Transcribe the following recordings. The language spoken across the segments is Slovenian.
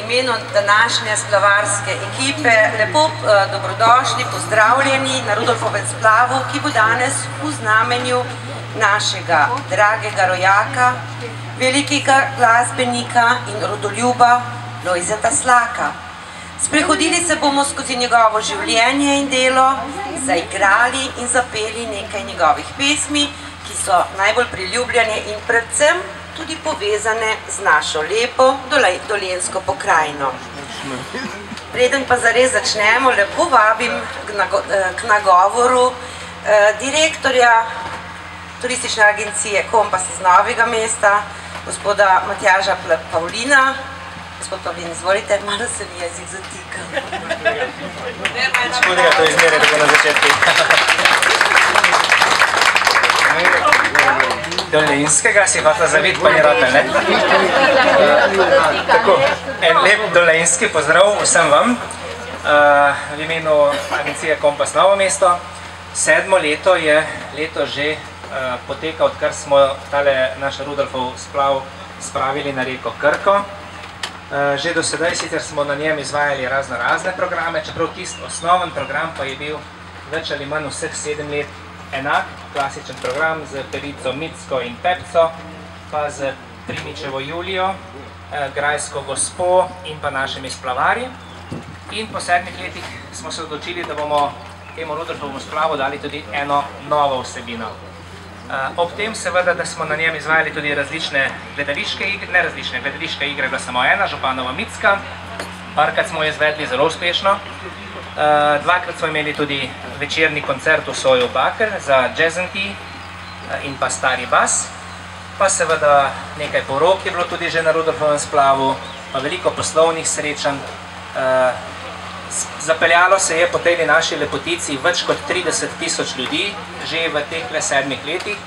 imenu današnje splavarske ekipe lepo dobrodošli, pozdravljeni na Rudolfovem splavu, ki bo danes v znamenju našega dragega rojaka, velikega glasbenika in rodoljuba Lojzeta Slaka. Sprehodili se bomo skozi njegovo življenje in delo, zaigrali in zapeli nekaj njegovih pesmi, ki so najbolj priljubljene in predvsem tudi povezane z našo lepo dolenjsko pokrajino. Preden pa zares začnemo, lepo vabim k nagovoru direktorja turistične agencije Kompas iz Novega mesta, gospoda Matjaža Pavlina. Gospod Pavlin, izvolite, malo se mi jezik zatika. Škodega to izmere, tako na začetku. Dolenjskega si hotela zaviti, pa ni rote, ne? Tako, en lep dolenjski pozdrav vsem vam. V imenu agencije Kompas Novo mesto. 7. leto je leto že poteka, odkar smo tale naš Rudolfov splav spravili na reko Krko. Že do sedaj sicer smo na njem izvajali razne programe, čeprav tisti osnoven program pa je bil več ali manj vseh 7 let enak, klasičen program z Perico Micko in Pepco, pa z Primičevo Julijo, Grajsko gospo in pa našimi splavarji. In po 7 letih smo se odločili, da bomo temu Rudolfovemu splavu dali tudi eno novo vsebino. Ob tem seveda, da smo na njem izvajali tudi različne gledališke igre, ne različne, gledališka igra je bila samo ena, Županova Micka, parkrat smo jo izvedli zelo uspešno. Dvakrat smo imeli tudi večerni koncert v Soju Bakr za Jazzanti in pa Stari bas, pa seveda nekaj porok je bilo tudi že na Rudolfovem splavu, pa veliko poslovnih srečanj. Zapeljalo se je po tej naši lepotici več kot 30 000 ljudi, že v teh 7 letih.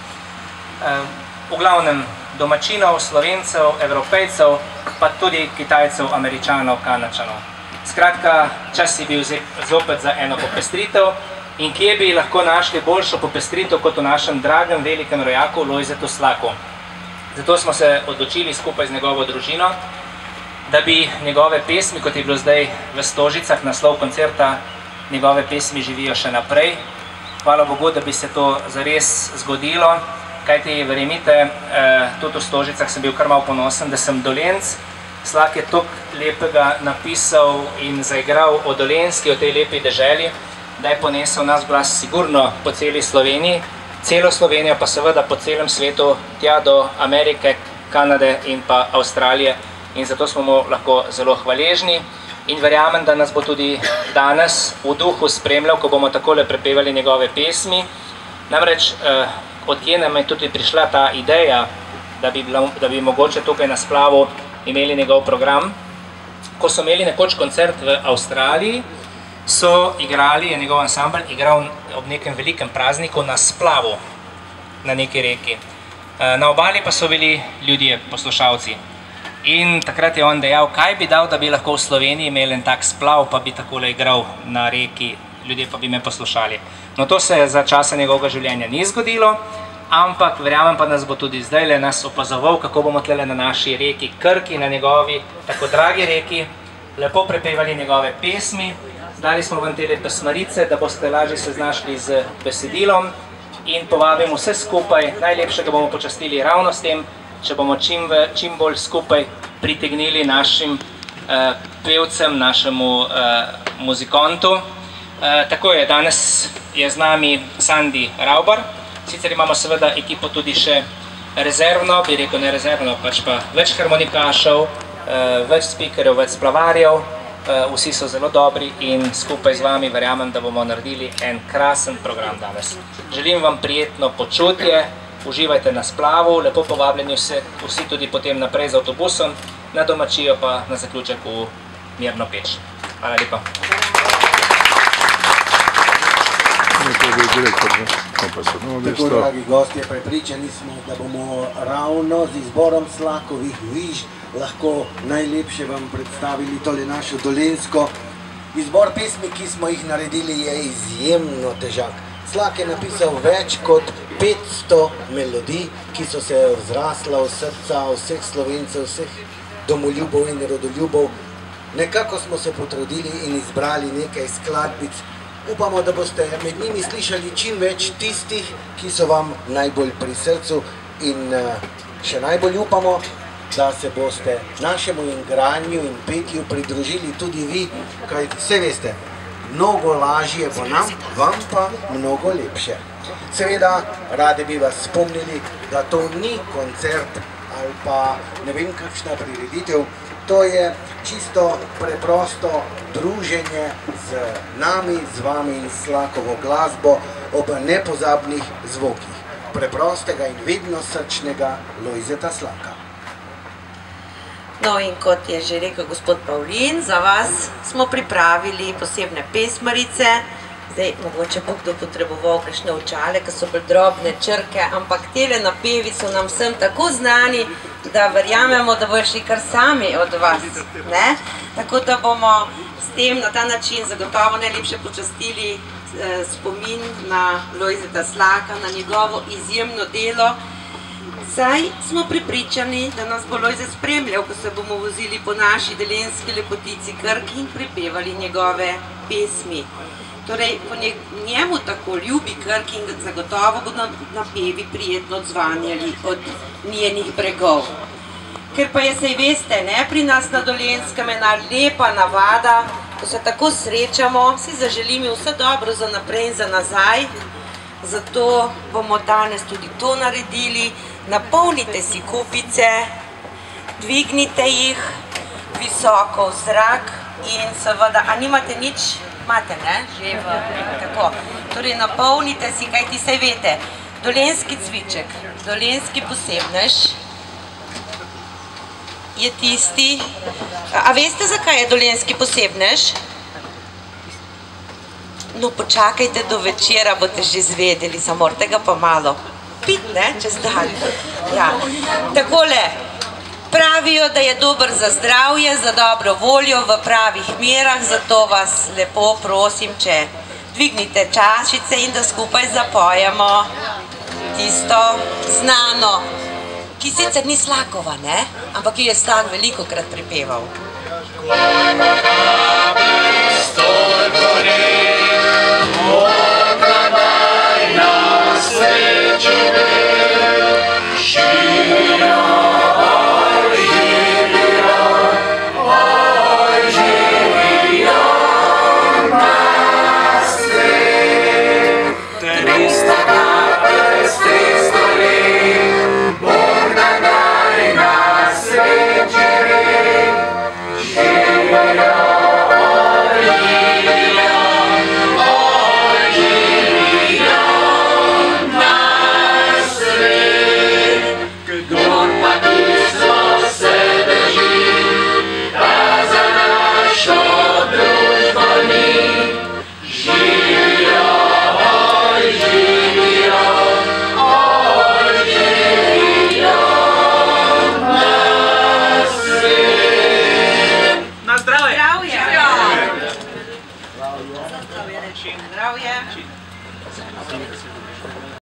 V glavnem domačinov, Slovencev, Evropejcev, pa tudi Kitajcev, Američanov, Kanačanov. Skratka, čas je bil zopet za eno popestritev in kje bi lahko našli boljšo popestritev kot v našem dragem velikem rojaku Lojzetu Slaku. Zato smo se odločili skupaj z njegovo družino, da bi njegove pesmi, kot je bilo zdaj v Stožicah, naslov koncerta, njegove pesmi živijo še naprej. Hvala Bogu, da bi se to zares zgodilo, kajti verjemite, tudi v Stožicah sem bil kar malo ponosen, da sem Dolenc. Slak je toliko lepega napisal in zaigral o Dolenjski, o tej lepi deželi, da je ponesel nas glas sigurno po celi Sloveniji, celo Slovenijo pa seveda po celem svetu, tja do Amerike, Kanade in pa Avstralije. In zato smo mu lahko zelo hvaležni in verjamem, da nas bo tudi danes v duhu spremljal, ko bomo takole prepevali njegove pesmi. Namreč, odkje nam je tudi prišla ta ideja, da bi mogoče tukaj na splavu imeli njegov program. Ko so imeli nekoč koncert v Avstraliji, so igrali, je njegov ansambl igral ob nekem velikem prazniku na splavu, na neki reki. Na obali pa so bili ljudje, poslušalci. In takrat je on dejal, kaj bi dal, da bi lahko v Sloveniji imeli en tak splav, pa bi takole igral na reki, ljudje pa bi me poslušali. No, to se za časa njegovega življenja ni zgodilo, ampak verjamem pa, nas bo tudi zdaj nas opazoval, kako bomo tlele na naši reki Krki, na njegovi tako dragi reki, lepo prepevali njegove pesmi. Dali smo vam tele pesmarice, da boste lažje se znašli z besedilom in povabim vse skupaj, najlepšega bomo počastili ravno s tem, če bomo čim bolj skupaj pritegnili našim pevcem, našemu muzikantu. Tako je, danes je z nami Sandi Raubar, sicer imamo seveda ekipo tudi še rezervno, bi rekel ne rezervno, pač pa več harmonikašev, več speakerjev, več splavarjev, vsi so zelo dobri in skupaj z vami verjamem, da bomo naredili en krasen program danes. Želim vam prijetno počutje, uživajte na splavu, lepo povabljeni vsi tudi potem naprej z avtobusom, na domačijo pa na zaključek v Mirno Peč. Hvala lepa. Tako, dragi gostje, prepričani smo, da bomo ravno z izborom Slakovih viž lahko najlepše vam predstavili tole našo dolenjsko. Izbor pesmi, ki smo jih naredili, je izjemno težak. Slak je napisal več kot 500 melodij, ki so se vzrasla v srca vseh Slovencev, vseh domoljubov in rodoljubov. Nekako smo se potrudili in izbrali nekaj skladbic. Upamo, da boste med njimi slišali čim več tistih, ki so vam najbolj pri srcu in še najbolj upamo, da se boste našemu igranju in petju pridružili tudi vi, kaj vse veste, mnogo lažje bo nam, vam pa mnogo lepše. Seveda, radi bi vas spomnili, da to ni koncert ali pa ne vem kakšna prireditev, to je čisto preprosto druženje z nami, z vami in Slakovo glasbo ob nepozabnih zvokih preprostega in vedno srčnega Lojzeta Slaka. No in kot je že rekel gospod Pavlin, za vas smo pripravili posebne pesmarice. Zdaj, mogoče bo kdo potreboval kakšne očale, ker so bolj drobne črke, ampak tele napevi so nam vsem tako znani, da verjamemo, da bojo šli kar sami od vas. Tako da bomo s tem na ta način zagotovo najlepše počastili spomin na Lojzeta Slaka, na njegovo izjemno delo. Saj smo prepričani, da nas bo Lojze spremljal, ko se bomo vozili po naši dolenjski lepotici Krki in prepevali njegove pesmi. Torej, po njemu tako ljubi Krki in zagotovo bodo napevi prijetno odzvanjali od njenih bregov. Ker pa je, saj veste, pri nas na Dolenskem ena lepa navada, ko se tako srečamo, si zaželim vse dobro za naprej in za nazaj, zato bomo danes tudi to naredili. Napolnite si kupice, dvignite jih visoko v zrak in seveda, a nimate nič? Imate, ne? Že tako. Torej, napolnite si, kajti saj veste, dolenjski cviček, dolenjski posebnež je tisti, a veste, zakaj je dolenjski posebnež? No, počakajte do večera, boste že izvedeli, samo morate ga pa malo piti, ne, čez dan. Takole, pravijo, da je dober za zdravje, za dobro voljo v pravih merah, zato vas lepo prosim, če dvignite čašice in da skupaj zapojemo tisto znano, ki sicer ni Slakova, ne, ampak jo je Stan velikokrat prepeval.